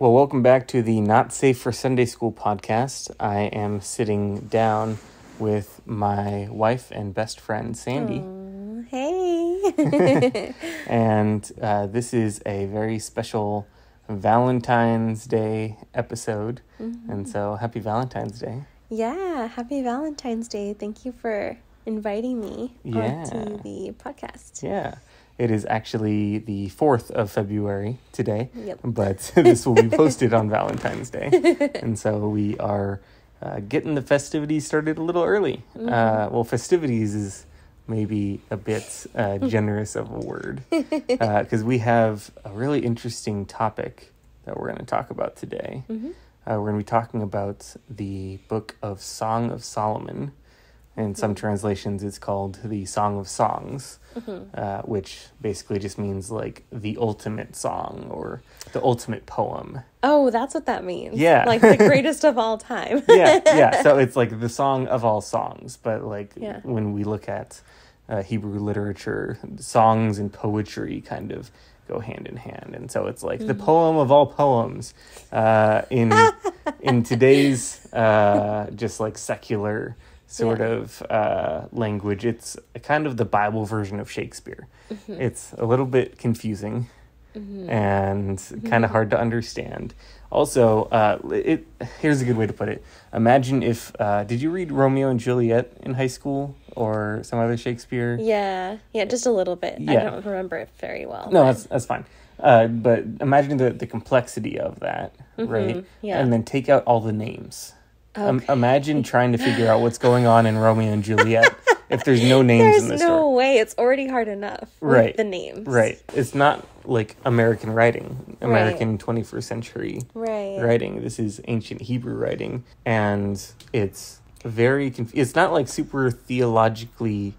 Well, welcome back to the Not Safe for Sunday School podcast. I am sitting down with my wife and best friend, Sandy. Aww, hey. And this is a very special Valentine's Day episode. Mm-hmm. And so, happy Valentine's Day. Yeah, happy Valentine's Day. Thank you for inviting me onto the podcast. Yeah. It is actually the 4th of February today, Yep. But this will be posted on Valentine's Day. And so we are getting the festivities started a little early. Mm-hmm. Well, festivities is maybe a bit generous of a word, because we have a really interesting topic that we're going to talk about today. Mm-hmm. We're going to be talking about the book of Song of Solomon. In some translations, it's called the Song of Songs, which basically just means like the ultimate song or the ultimate poem. Oh, that's what that means. Yeah. Like the greatest of all time. Yeah. So it's like the song of all songs. But like when we look at Hebrew literature, songs and poetry kind of go hand in hand. And so it's like the poem of all poems in today's just like secular sort of language. It's kind of the Bible version of Shakespeare. Mm-hmm. It's a little bit confusing and kind of hard to understand. Also, here's a good way to put it. Imagine if, did you read Romeo and Juliet in high school or some other Shakespeare? Yeah, just a little bit. Yeah. I don't remember it very well. No, that's fine. But imagine the complexity of that, right? Yeah. And then take out all the names. Okay. Imagine trying to figure out what's going on in Romeo and Juliet if there's no names in the story. There's no way. It's already hard enough with the names. Right. It's not like American writing, American 21st century writing. This is ancient Hebrew writing. And it's very it's not like super theologically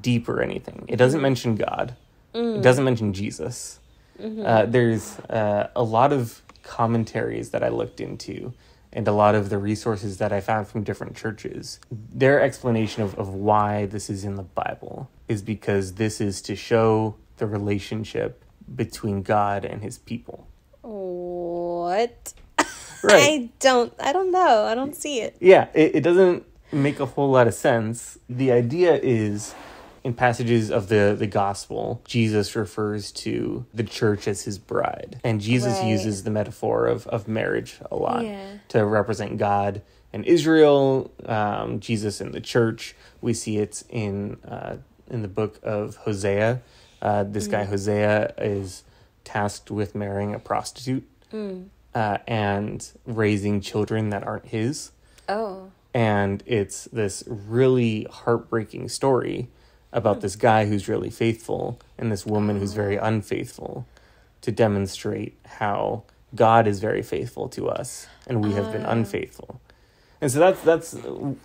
deep or anything. It doesn't mention God. It doesn't mention Jesus. There's a lot of commentaries that I looked into, and a lot of the resources that I found from different churches, their explanation of why this is in the Bible is because this is to show the relationship between God and his people. What? Right. I don't know. I don't see it. Yeah, it doesn't make a whole lot of sense. The idea is, in passages of the gospel, Jesus refers to the church as his bride. And Jesus uses the metaphor of marriage a lot to represent God and Israel, Jesus and the church. We see it in the book of Hosea. This guy Hosea is tasked with marrying a prostitute and raising children that aren't his. Oh. And it's this really heartbreaking story about this guy who's really faithful and this woman who's very unfaithful, to demonstrate how God is very faithful to us and we have been unfaithful. And so that's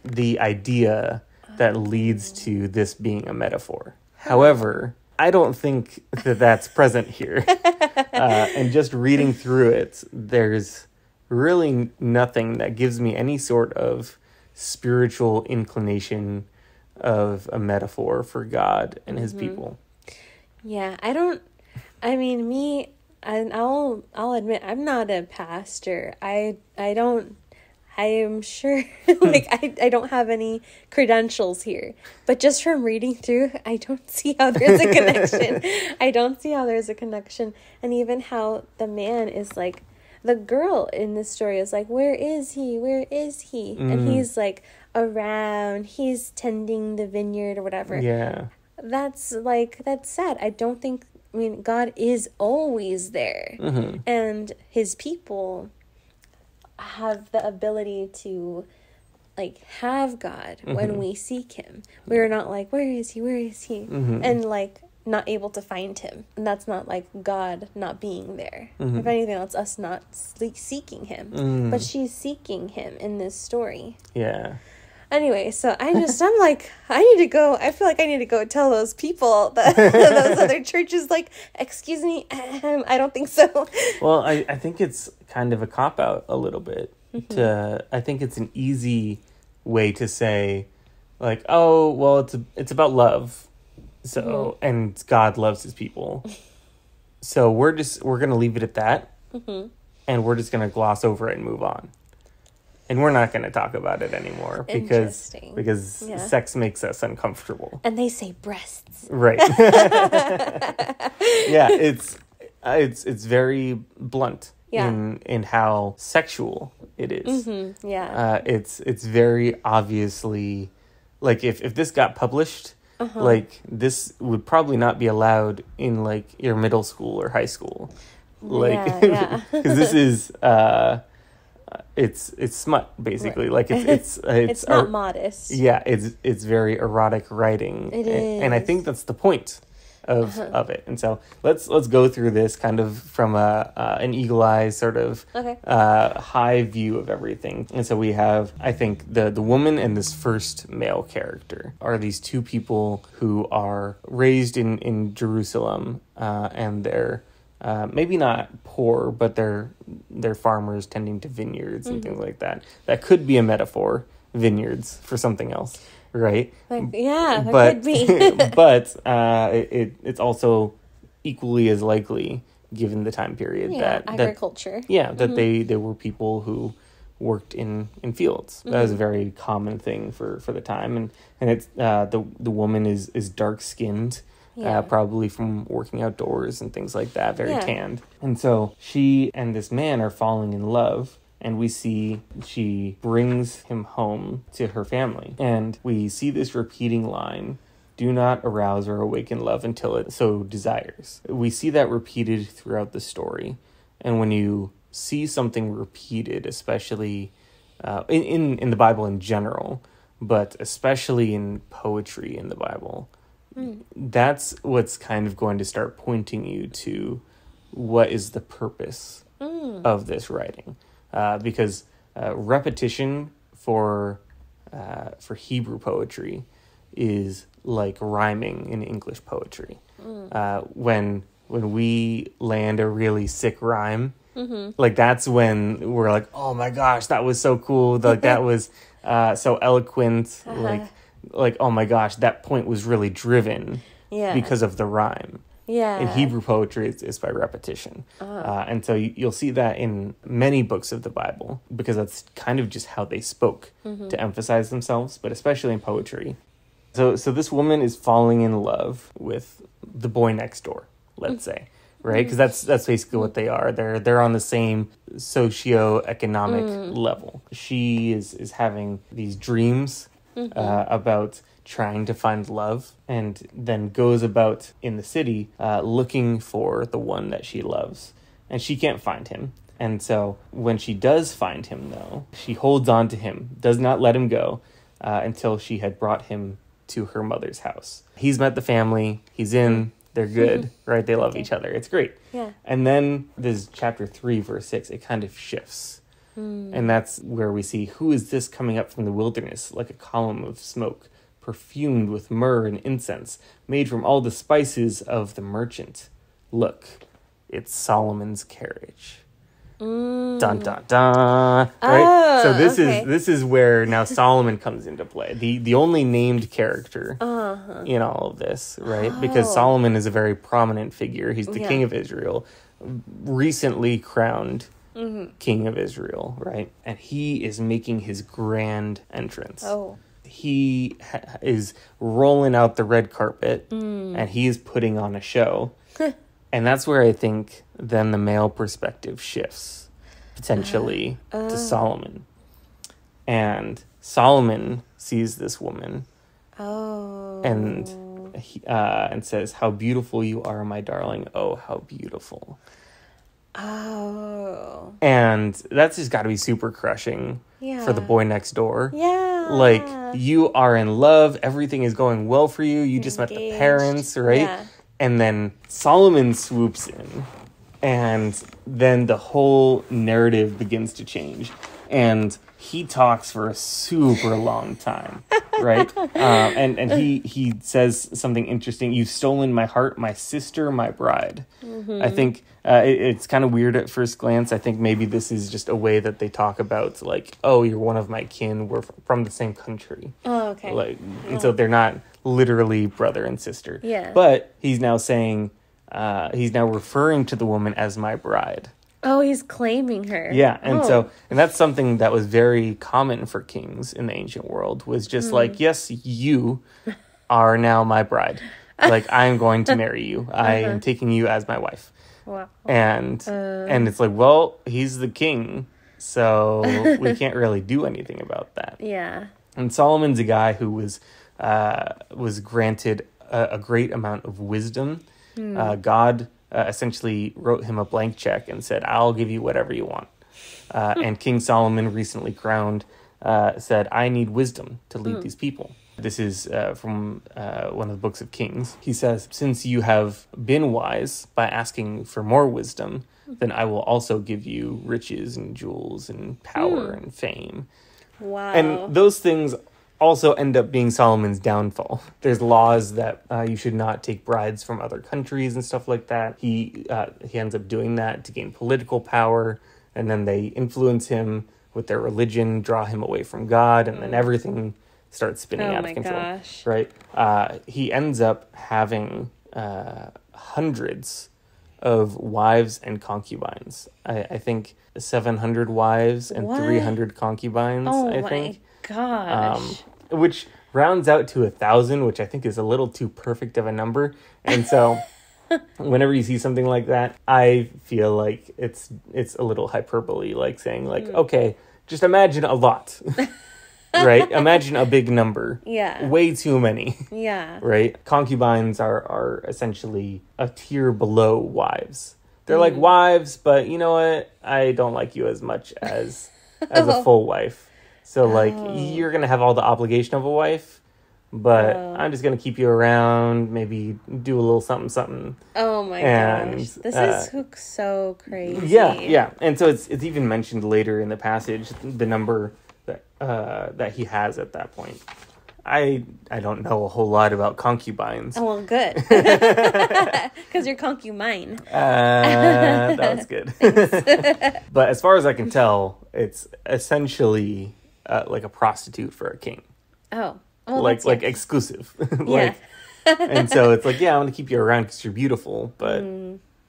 the idea that leads to this being a metaphor. However, I don't think that that's present here. And just reading through it, there's really nothing that gives me any sort of spiritual inclination of a metaphor for God and his people. Yeah, I'll admit I'm not a pastor. I am sure I don't have any credentials here. But just from reading through, I don't see how there's a connection. And even how the man is like, the girl in this story is like, where is he? And he's like, around, he's tending the vineyard or whatever. Yeah. That's sad. God is always there. And his people have the ability to like have God when we seek him. We're not like, where is he? And like not able to find him. And that's not like God not being there. If anything, that's us not seeking him. But she's seeking him in this story. Yeah. Anyway, so I'm like, I feel like I need to go tell those people, those other churches, like, excuse me, I don't think so. Well, I think it's kind of a cop-out a little bit. I think it's an easy way to say, like, oh, well, it's about love. So, and God loves his people. So we're going to leave it at that. and we're just going to gloss over it and move on. And we're not going to talk about it anymore because sex makes us uncomfortable. And they say breasts. Right. Yeah, it's very blunt in how sexual it is. Mm-hmm. Yeah. It's very obviously, like, if this got published, like, this would probably not be allowed in, like, your middle school or high school. Like, because this is it's smut, basically. Right. Like, it's not modest. Yeah, it's very erotic writing. It is. And I think that's the point of it. And so let's go through this kind of from an eagle eye sort of high view of everything. And so we have, I think, the woman and this first male character are these two people who are raised in Jerusalem, and they're maybe not poor, but they're farmers tending to vineyards and things like that. That could be a metaphor, vineyards, for something else. Right. Could be. But it's also equally as likely, given the time period, that agriculture. That they were people who worked in fields. That was a very common thing for the time, and it's the woman is dark skinned, probably from working outdoors and things like that, very tanned, and so she and this man are falling in love. And we see she brings him home to her family. And we see this repeating line, "Do not arouse or awaken love until it so desires." We see that repeated throughout the story. And when you see something repeated, especially in the Bible in general, but especially in poetry in the Bible, that's what's kind of going to start pointing you to what is the purpose of this writing. Because repetition for Hebrew poetry is like rhyming in English poetry. When we land a really sick rhyme, like, that's when we're like, oh my gosh, that was so cool. Like, that was so eloquent. Like, oh my gosh, that point was really driven because of the rhyme. Yeah. In Hebrew poetry, it's by repetition. And so you'll see that in many books of the Bible, because that's kind of just how they spoke to emphasize themselves, but especially in poetry. So this woman is falling in love with the boy next door, let's say, right? Because that's basically what they are. They're on the same socioeconomic level. She is having these dreams about trying to find love, and then goes about in the city looking for the one that she loves, and she can't find him. And so when she does find him, though, she holds on to him, does not let him go until she had brought him to her mother's house. He's met the family, he's in, they're good, right? They love each other. It's great. Yeah. And then this chapter 3, verse 6, it kind of shifts. And that's where we see, who is this coming up from the wilderness like a column of smoke, perfumed with myrrh and incense, made from all the spices of the merchant? Look, it's Solomon's carriage. Dun dun dun. Right? So this is where now Solomon comes into play. The only named character in all of this, right? Because Solomon is a very prominent figure. He's the king of Israel, recently crowned king of Israel, right? And he is making his grand entrance. He is rolling out the red carpet, and he is putting on a show. And that's where I think then the male perspective shifts, potentially, to Solomon. And Solomon sees this woman and says, "How beautiful you are, my darling. Oh, how beautiful." And that's just got to be super crushing for the boy next door. Like, you are in love, everything is going well for you, you just met the parents, right? And then Solomon swoops in, and then the whole narrative begins to change. And he talks for a super long time, right? And he says something interesting. "You've stolen my heart, my sister, my bride." I think it's kind of weird at first glance. I think maybe this is just a way that they talk about, like, oh, you're one of my kin. We're from the same country. Like, and so they're not literally brother and sister. Yeah. But he's now saying, he's now referring to the woman as my bride. Oh, he's claiming her. Yeah, and that's something that was very common for kings in the ancient world, was just like, yes, you are now my bride. Like, I'm going to marry you. I am taking you as my wife. Wow. And it's like, well, he's the king, so we can't really do anything about that. Yeah. And Solomon's a guy who was granted a great amount of wisdom. God essentially wrote him a blank check and said, I'll give you whatever you want. And King Solomon, recently crowned, said, I need wisdom to lead these people. This is from one of the books of Kings. He says, since you have been wise by asking for more wisdom, then I will also give you riches and jewels and power and fame. Wow. And those things also end up being Solomon's downfall. There's laws that you should not take brides from other countries and stuff like that. He ends up doing that to gain political power, and then they influence him with their religion, draw him away from God, and then everything starts spinning out of control. Gosh. Right? He ends up having hundreds of wives and concubines. I think 700 wives and 300 concubines. I think. Gosh. Which rounds out to 1,000, which I think is a little too perfect of a number. And so whenever you see something like that, I feel like it's a little hyperbole, like saying like, okay, just imagine a lot, right? Imagine a big number. Yeah. Way too many. Yeah. Right? Concubines are essentially a tier below wives. They're like wives, but you know what? I don't like you as much as a full wife. So, like, you're going to have all the obligation of a wife, but I'm just going to keep you around, maybe do a little something. Oh, my gosh. This is so crazy. Yeah. And so it's even mentioned later in the passage, the number that he has at that point. I don't know a whole lot about concubines. Oh, well, good. Because you're concubine. That was good. But as far as I can tell, it's essentially like a prostitute for a king. Oh. Well, like exclusive. And so it's like, yeah, I want to keep you around because you're beautiful, but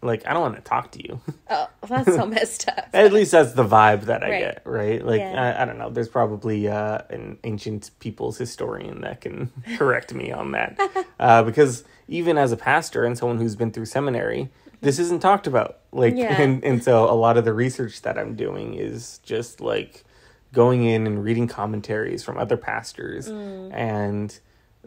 like, I don't want to talk to you. Oh, that's so messed up. At least that's the vibe that I get, right? Like, Yeah. I don't know. There's probably an ancient people's historian that can correct me on that. Because even as a pastor and someone who's been through seminary, this isn't talked about. Like, and so a lot of the research that I'm doing is just like going in and reading commentaries from other pastors. And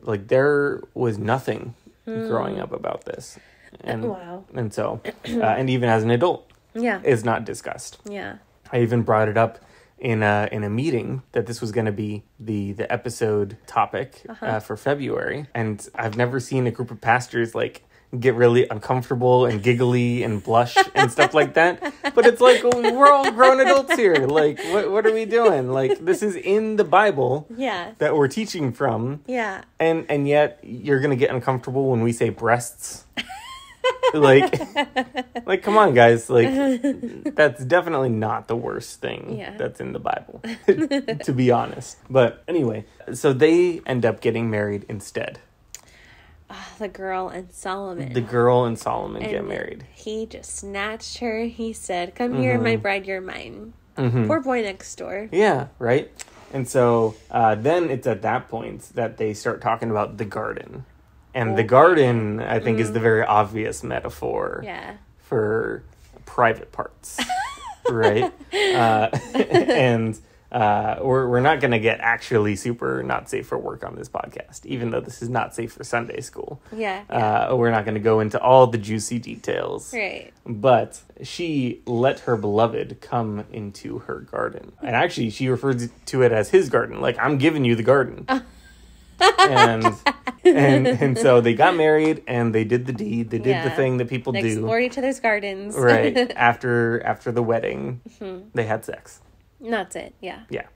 like, there was nothing growing up about this. And, and so, and even as an adult, is not discussed. Yeah. I even brought it up in a meeting that this was going to be the episode topic for February. And I've never seen a group of pastors like get really uncomfortable and giggly and blush and stuff like that. But it's like, we're all grown adults here. Like, what are we doing? Like, this is in the Bible that we're teaching from. Yeah. And yet you're going to get uncomfortable when we say breasts. like come on, guys. Like, that's definitely not the worst thing that's in the Bible, to be honest. But anyway, so they end up getting married instead. The girl and Solomon. Get married. He just snatched her. He said, come here, my bride, you're mine. Poor boy next door. Yeah, right? And so then it's at that point that they start talking about the garden. And the garden, I think, is the very obvious metaphor for private parts, right? And we're not going to get actually super not safe for work on this podcast, even though this is not safe for Sunday school. We're not going to go into all the juicy details. Right. But she let her beloved come into her garden. And actually, she refers to it as his garden. Like, I'm giving you the garden. And so they got married and they did the deed. They did the thing that people do. Explore each other's gardens. Right. After the wedding, they had sex. That's it. Yeah. Yeah.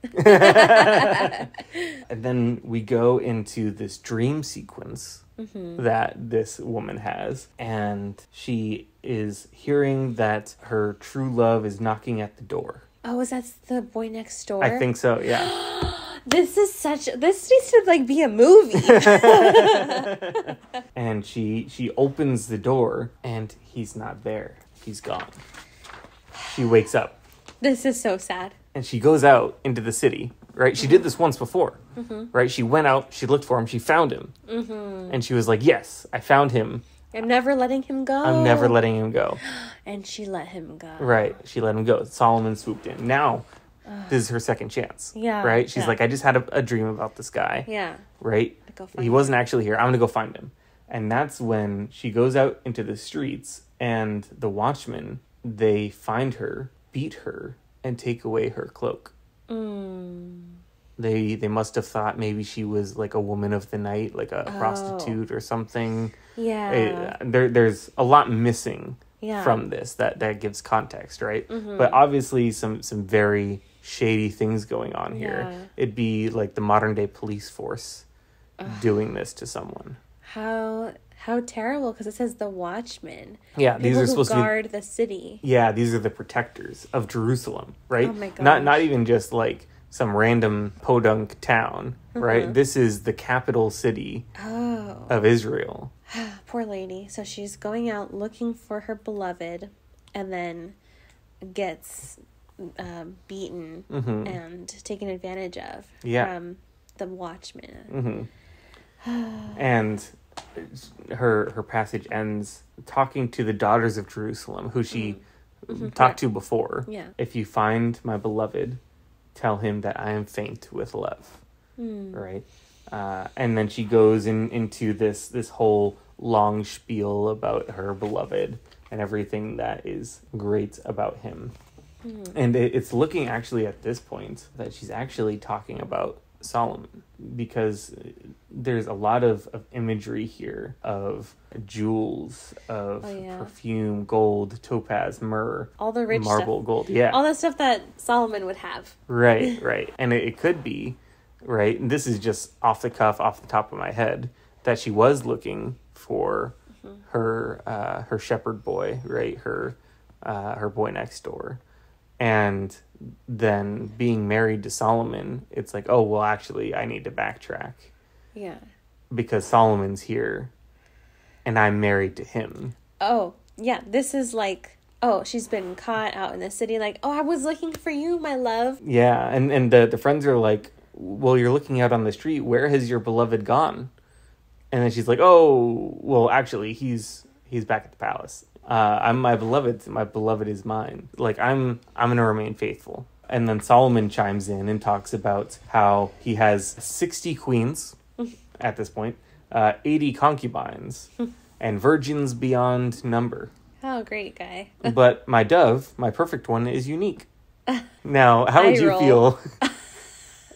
And then we go into this dream sequence that this woman has. And she is hearing that her true love is knocking at the door. Oh, is that the boy next door? I think so, yeah. This needs to like be a movie. And she opens the door and he's not there. He's gone. she wakes up. This is so sad. And she goes out into the city, right? She did this once before, right? She went out, she looked for him, she found him. And she was like, yes, I found him. I'm never letting him go. I'm never letting him go. And she let him go. Right. She let him go. Solomon swooped in. Now, this is her second chance. Yeah. Right? She's like, I just had a dream about this guy. Yeah. Right? He wasn't actually here. I'm going to go find him. And that's when she goes out into the streets, and the watchmen, they find her, beat her, and take away her cloak. They must have thought maybe she was like a woman of the night, like a prostitute or something. Yeah. There's a lot missing from this that gives context, right? But obviously some very shady things going on here. Yeah. It'd be like the modern day police force doing this to someone. How terrible, because it says the watchmen. Yeah, these are supposed to guard the city. Yeah, these are the protectors of Jerusalem, right? Oh my gosh. Not even just like some random podunk town, right? This is the capital city of Israel. Poor lady. So she's going out looking for her beloved, and then gets beaten and taken advantage of from the watchmen. And her passage ends talking to the daughters of Jerusalem, who she talked to before. Yeah. If you find my beloved, tell him that I am faint with love. Right? And then she goes into this whole long spiel about her beloved and everything that is great about him. And it's looking actually at this point that she's actually talking about Solomon, because there's a lot of imagery here of jewels, of perfume, gold, topaz, myrrh, all the rich marble, stuff. gold. Yeah. All the stuff that Solomon would have. Right. And it could be, right, and this is just off the cuff, off the top of my head, that she was looking for her shepherd boy, right, her boy next door. And then being married to Solomon, it's like, oh, well, actually, I need to backtrack. Yeah. Because Solomon's here, and I'm married to him. Oh, yeah. This is like, oh, she's been caught out in the city. Like, oh, I was looking for you, my love. Yeah, and the friends are like, well, you're looking out on the street. Where has your beloved gone? And then she's like, oh, well, actually, he's back at the palace. I'm my beloved. My beloved is mine. Like, I'm going to remain faithful. And then Solomon chimes in and talks about how he has 60 queens at this point, 80 concubines, and virgins beyond number. Oh, great guy. But my dove, my perfect one, is unique. Now, how would you feel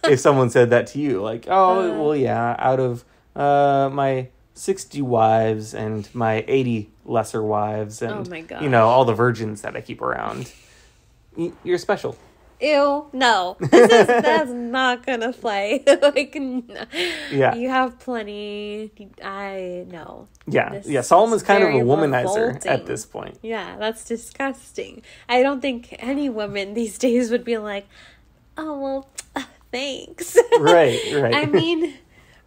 if someone said that to you? Like, oh, well, yeah, out of my 60 wives and my 80 lesser wives and, oh my gosh, all the virgins that I keep around, you're special. Ew, no. That's not gonna fly. Like, no. Yeah. You have plenty. I know. Yeah. Solomon's kind of a womanizer revolting at this point. Yeah, that's disgusting. I don't think any woman these days would be like, oh, well, thanks. Right. I mean,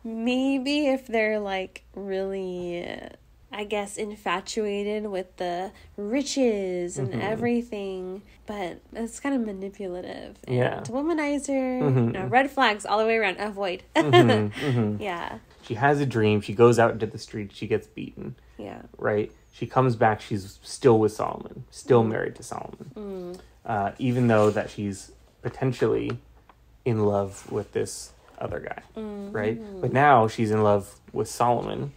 maybe if they're like really, I guess, infatuated with the riches and everything, but it's kind of manipulative. Yeah. And womanizer, no, red flags all the way around. Avoid. Yeah. She has a dream. She goes out into the street. She gets beaten. Yeah. Right? She comes back. She's still with Solomon. Still married to Solomon. Even though that she's potentially in love with this other guy. Right? But now she's in love with Solomon.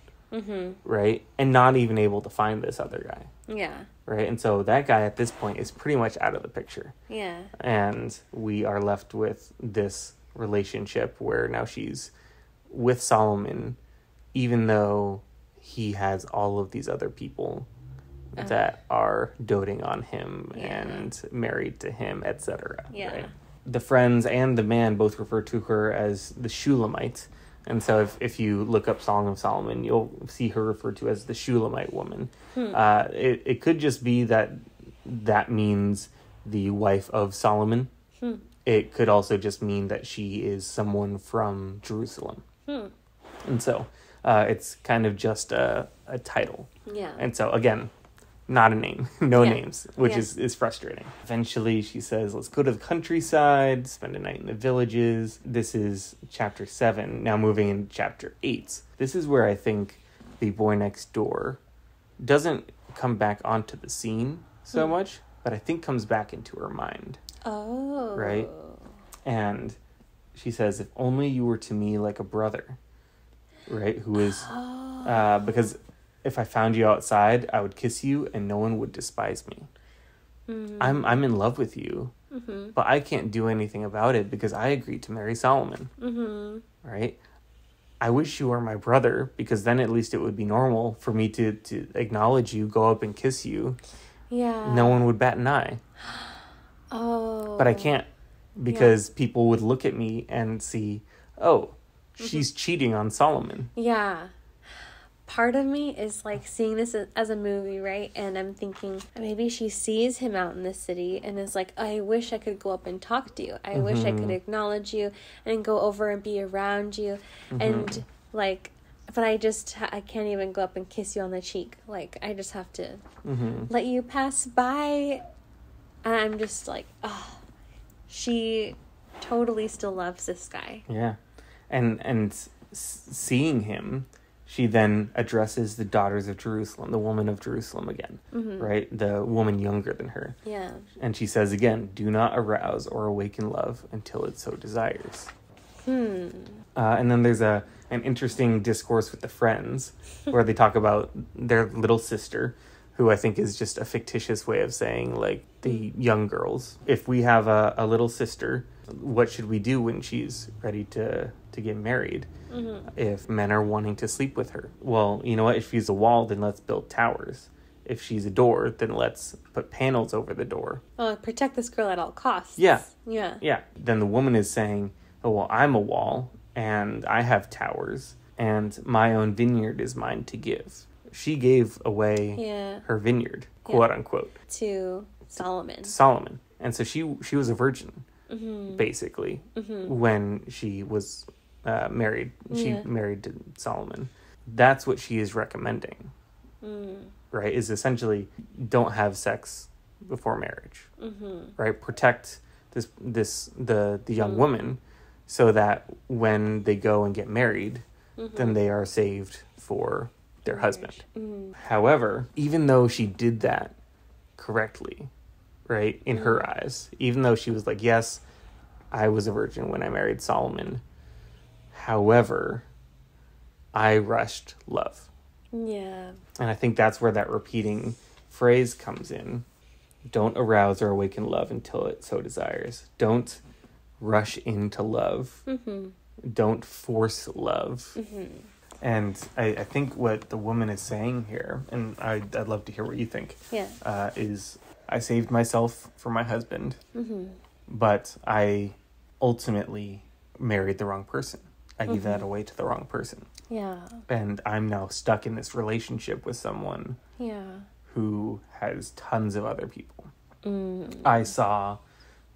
Right? And not even able to find this other guy. Yeah. Right? And so that guy at this point is pretty much out of the picture. Yeah. And we are left with this relationship where now she's with Solomon, even though he has all of these other people that are doting on him and married to him, etc. Yeah. Right? The friends and the man both refer to her as the Shulamite. And so if you look up Song of Solomon, you'll see her referred to as the Shulamite woman. It could just be that means the wife of Solomon. It could also just mean that she is someone from Jerusalem. And so it's kind of just a title. Yeah. And so, again, not a name, no Yeah. names, which Yeah. is frustrating. Eventually, she says, let's go to the countryside, spend a night in the villages. This is chapter 7. Now moving into chapter 8. This is where I think the boy next door doesn't come back onto the scene so much, but I think comes back into her mind. Oh. Right? And she says, if only you were to me like a brother, right? Who is, because if I found you outside, I would kiss you and no one would despise me. Mm-hmm. I'm in love with you, but I can't do anything about it because I agreed to marry Solomon, right? I wish you were my brother because then at least it would be normal for me to acknowledge you, go up and kiss you. Yeah. No one would bat an eye. Oh. But I can't because people would look at me and see, oh, she's cheating on Solomon. Yeah. Part of me is like seeing this as a movie, right? And I'm thinking maybe she sees him out in the city and is like, I wish I could go up and talk to you. I wish I could acknowledge you and go over and be around you. And like, but I can't even go up and kiss you on the cheek. Like, I just have to let you pass by. And I'm just like, oh, she totally still loves this guy. Yeah. And seeing him, she then addresses the daughters of Jerusalem, the woman of Jerusalem again, right? The woman younger than her. Yeah. And she says again, do not arouse or awaken love until it so desires. And then there's an interesting discourse with the friends where they talk about their little sister, who I think is just a fictitious way of saying, like, the young girls. If we have a little sister, what should we do when she's ready to get married? If men are wanting to sleep with her? Well, you know what? If she's a wall, then let's build towers. If she's a door, then let's put panels over the door. Oh, protect this girl at all costs. Yeah. Yeah. Yeah. Then the woman is saying, oh, well, I'm a wall, and I have towers, and my own vineyard is mine to give. She gave away her vineyard, quote unquote, to Solomon. And so she was a virgin, basically, when she was married. She married to Solomon. That's what she is recommending, right? Is essentially don't have sex before marriage, right? Protect the young woman so that when they go and get married, then they are saved for their husband. However, even though she did that correctly, right, in her eyes, even though she was like, yes, I was a virgin when I married Solomon, however, I rushed love. Yeah. And I think that's where that repeating phrase comes in. Don't arouse or awaken love until it so desires. Don't rush into love. Don't force love. And I think what the woman is saying here, and I'd love to hear what you think, is I saved myself for my husband, but I ultimately married the wrong person. I gave that away to the wrong person. Yeah. And I'm now stuck in this relationship with someone who has tons of other people. I saw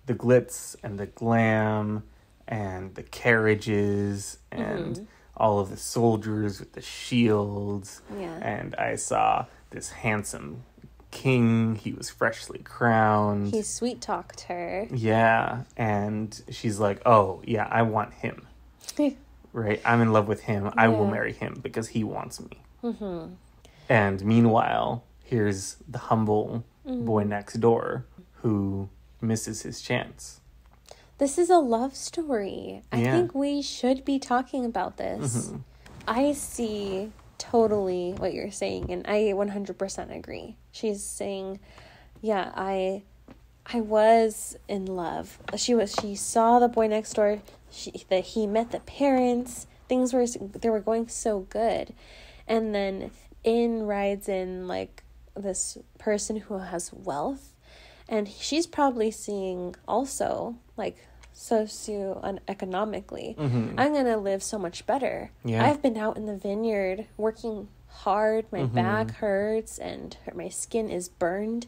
the glitz and the glam and the carriages and all of the soldiers with the shields. Yeah. And I saw this handsome king. He was freshly crowned. He sweet talked her. Yeah. And she's like, oh, yeah, I want him. Right? I'm in love with him. I will marry him because he wants me. And meanwhile, here's the humble boy next door who misses his chance. This is a love story. I think we should be talking about this. I see totally what you're saying, and I 100% agree. She's saying, yeah, I was in love. She saw the boy next door. He met the parents. They were going so good. And then rides in like this person who has wealth. And she's probably seeing also, like, socioeconomically, I'm going to live so much better. Yeah. I've been out in the vineyard working hard. My back hurts and my skin is burned.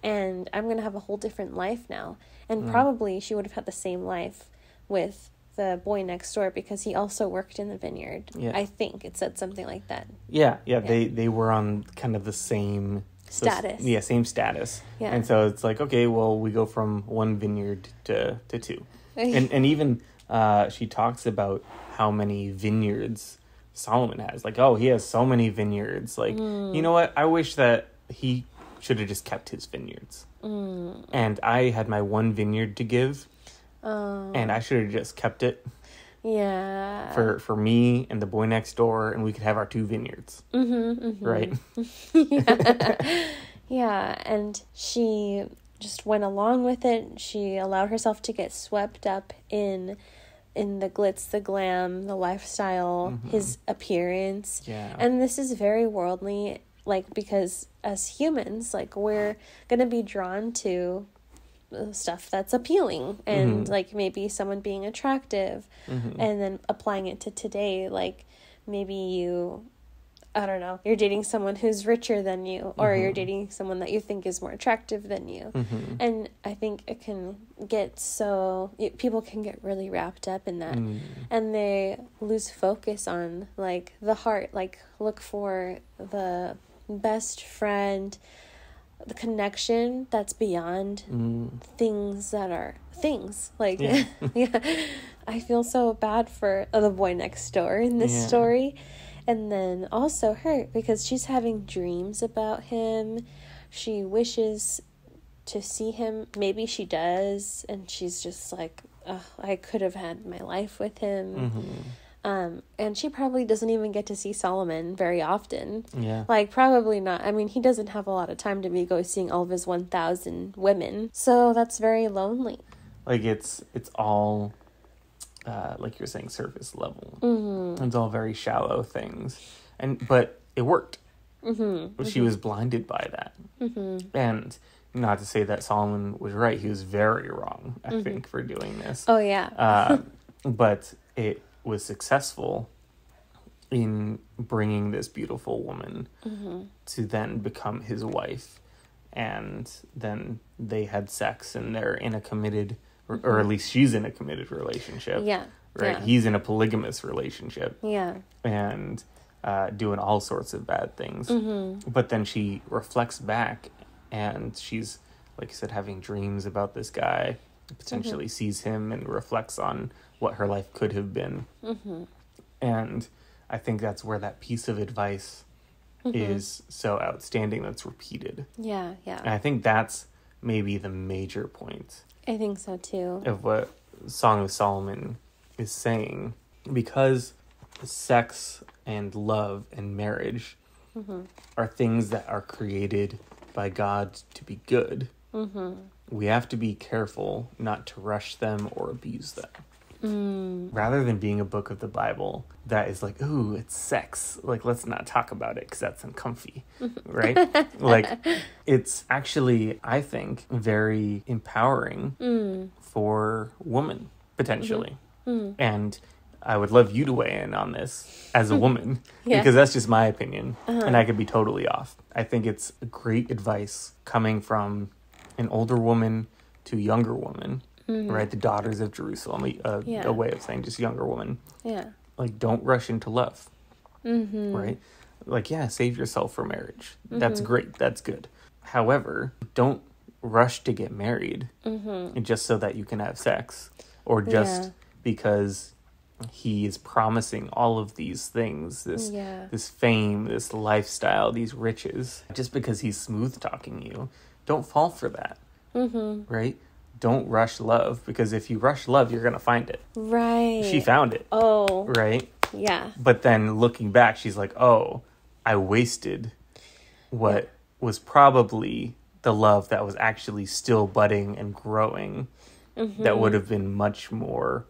And I'm going to have a whole different life now. And probably she would have had the same life with the boy next door because he also worked in the vineyard. Yeah. I think it said something like that. Yeah. They were on kind of the same status. So, yeah, same status. Yeah. And so it's like, okay, well, we go from one vineyard to two. And even she talks about how many vineyards Solomon has. Like, oh, he has so many vineyards. Like, you know what? I wish that he should have just kept his vineyards. And I had my one vineyard to give. And I should have just kept it. Yeah. For me and the boy next door, and we could have our two vineyards. Right? Yeah, and she just went along with it. She allowed herself to get swept up in the glitz, the glam, the lifestyle, his appearance. Yeah. And this is very worldly, like, because as humans, like, we're going to be drawn to stuff that's appealing and like maybe someone being attractive and then applying it to today, like maybe I don't know, you're dating someone who's richer than you, or you're dating someone that you think is more attractive than you. And I think it can get people can get really wrapped up in that and they lose focus on like the heart, like look for the best friend, the connection that's beyond things that are things. Like, yeah. I feel so bad for the boy next door in this story. And then also her, because she's having dreams about him. She wishes to see him. Maybe she does. And she's just like, oh, I could have had my life with him. And she probably doesn't even get to see Solomon very often. Yeah. Like, probably not. I mean, he doesn't have a lot of time to be seeing all of his 1,000 women. So that's very lonely. Like, it's all, like you're saying, surface level. It's all very shallow things. But it worked. She was blinded by that. And not to say that Solomon was right. He was very wrong, I think, for doing this. Oh, yeah. But it was successful in bringing this beautiful woman to then become his wife, and then they had sex and they're in a committed or at least she's in a committed relationship, right? He's in a polygamous relationship, and doing all sorts of bad things. But then she reflects back and she's, like you said, having dreams about this guy, potentially sees him and reflects on what her life could have been. And I think that's where that piece of advice is so outstanding that's repeated. Yeah. And I think that's maybe the major point. I think so too. Of what Song of Solomon is saying. Because sex and love and marriage are things that are created by God to be good. We have to be careful not to rush them or abuse them. Rather than being a book of the Bible that is like, ooh, it's sex, like, let's not talk about it because that's uncomfy, right? Like, it's actually, I think, very empowering for women, potentially. And I would love you to weigh in on this as a woman, because that's just my opinion, and I could be totally off. I think it's great advice coming from an older woman to a younger woman. Right, the daughters of Jerusalem, a way of saying just younger woman. Like, don't rush into love. Right, like, save yourself for marriage. That's great. That's good. However, don't rush to get married just so that you can have sex, or just because he is promising all of these things, this fame, this lifestyle, these riches, just because he's smooth talking you. Don't fall for that. Right. Don't rush love, because if you rush love, you're going to find it. Right. She found it. Oh. Right? Yeah. But then looking back, she's like, oh, I wasted what was probably the love that was actually still budding and growing, that would have been much more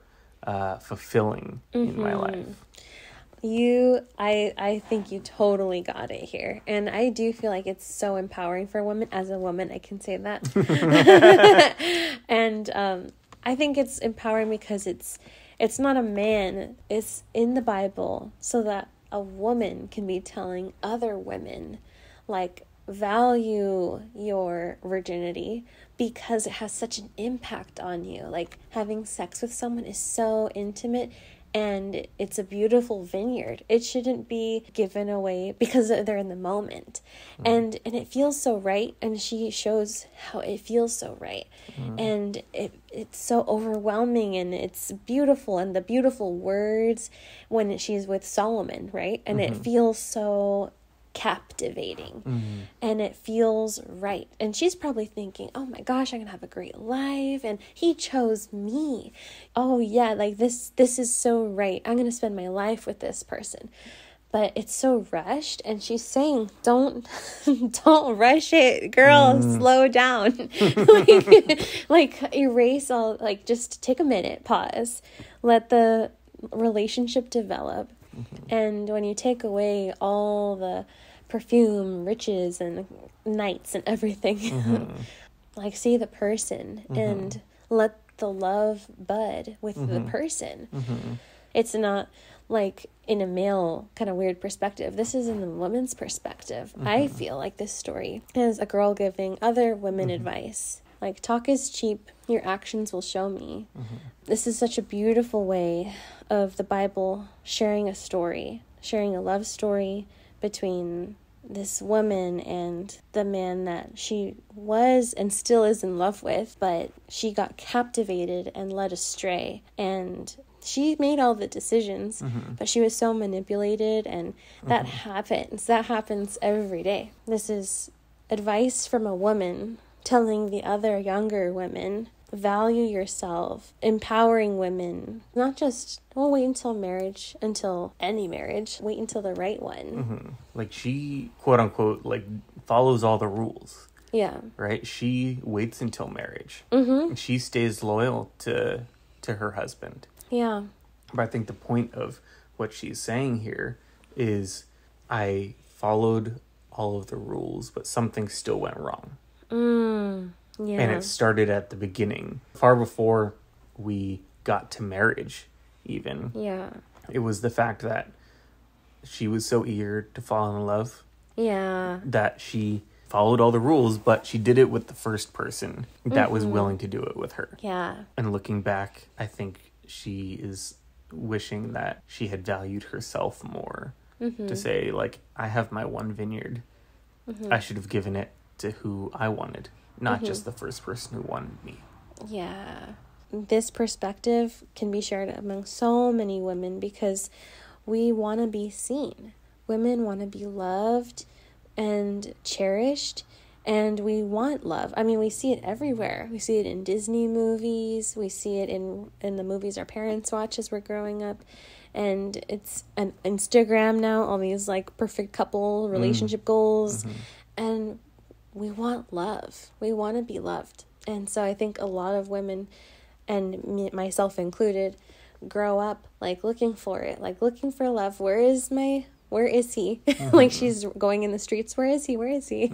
fulfilling in my life. I think you totally got it here. And I do feel like it's so empowering for women. As a woman, I can say that. And I think it's empowering because it's not a man. It's in the Bible so that a woman can be telling other women, like, value your virginity because it has such an impact on you. Like, having sex with someone is so intimate, And it's a beautiful vineyard. It shouldn't be given away because they're in the moment. And it feels so right. And she shows how it feels so right. And it's so overwhelming, and it's beautiful. And the beautiful words when she's with Solomon, right? And it feels so captivating, and it feels right. And she's probably thinking, oh my gosh, I'm gonna have a great life, and he chose me. Oh yeah, like this is so right. I'm gonna spend my life with this person. But it's so rushed, and she's saying, don't rush it, girl. Slow down. like erase all, like just take a minute, pause, let the relationship develop. And when you take away all the perfume, riches, and nights and everything, like see the person and let the love bud with the person. It's not like in a male kind of weird perspective. This is in the woman's perspective. I feel like this story is a girl giving other women advice. Like, talk is cheap. Your actions will show me. This is such a beautiful way of the Bible sharing a story, sharing a love story between this woman and the man that she was and still is in love with, but she got captivated and led astray. And she made all the decisions, but she was so manipulated, and that happens. That happens every day. This is advice from a woman telling the other younger women, value yourself, empowering women, not just, wait until marriage, until any marriage, wait until the right one. Like, she, quote unquote, like, follows all the rules. Yeah. Right? She waits until marriage. And she stays loyal to her husband. Yeah. But I think the point of what she's saying here is, I followed all of the rules, but something still went wrong. Yeah. And it started at the beginning, far before we got to marriage, even. Yeah. It was the fact that she was so eager to fall in love. Yeah. That she followed all the rules, but she did it with the first person that was willing to do it with her. Yeah. And looking back, I think she is wishing that she had valued herself more. To say, like, I have my one vineyard. I should have given it to who I wanted, not just the first person who wanted me. Yeah. This perspective can be shared among so many women because we want to be seen. Women want to be loved and cherished, and we want love. I mean, we see it everywhere. We see it in Disney movies. We see it in the movies our parents watch as we're growing up. And it's an Instagram now, all these like perfect couple relationship goals. And we want love. We want to be loved. And so I think a lot of women, and myself included, grow up like looking for it, like looking for love. Where is he? Like, she's going in the streets. Where is he?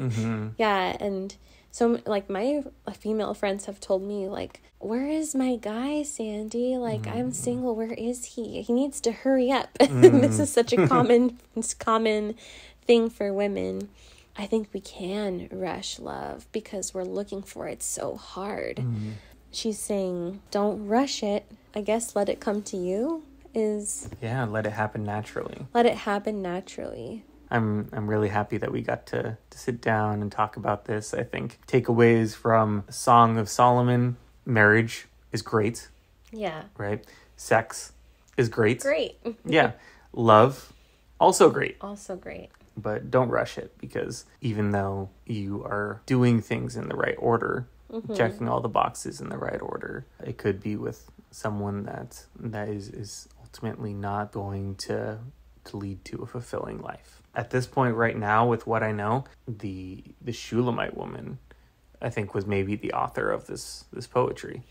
Yeah. And so, like, my female friends have told me, like, where is my guy, Sandy? Like, I'm single. Where is he? He needs to hurry up. This is such a common thing for women. I think we can rush love because we're looking for it so hard. She's saying, don't rush it. I guess let it come to you is... Yeah, let it happen naturally. Let it happen naturally. I'm really happy that we got to sit down and talk about this. I think takeaways from Song of Solomon: marriage is great. Yeah. Right? Sex is great. Great. Yeah. Love, also great. Also great. But don't rush it, because even though you are doing things in the right order, checking all the boxes in the right order, it could be with someone that is ultimately not going to lead to a fulfilling life. At this point right now, with what I know, the Shulamite woman, I think, was maybe the author of this poetry.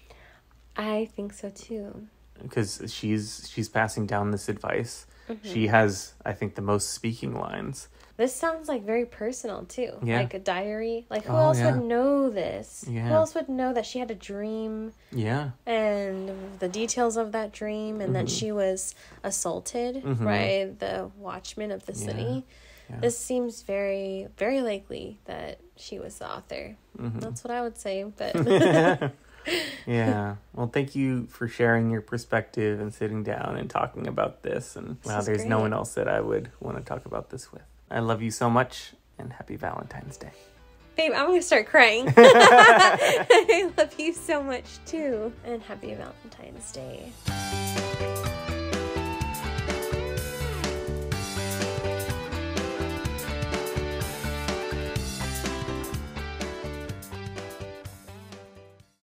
I think so too. Because she's passing down this advice. She has, I think, the most speaking lines. This sounds like very personal too. Yeah. Like a diary. Like, who else would know this? Yeah. Who else would know that she had a dream? Yeah. And the details of that dream, and that she was assaulted by the watchman of the city. Yeah. This seems very, very likely that she was the author. That's what I would say. But Yeah. Well, thank you for sharing your perspective and sitting down and talking about this. And wow, there's no one else that I would want to talk about this with. I love you so much, and happy Valentine's Day. Babe, I'm going to start crying. I love you so much too. And happy Valentine's Day.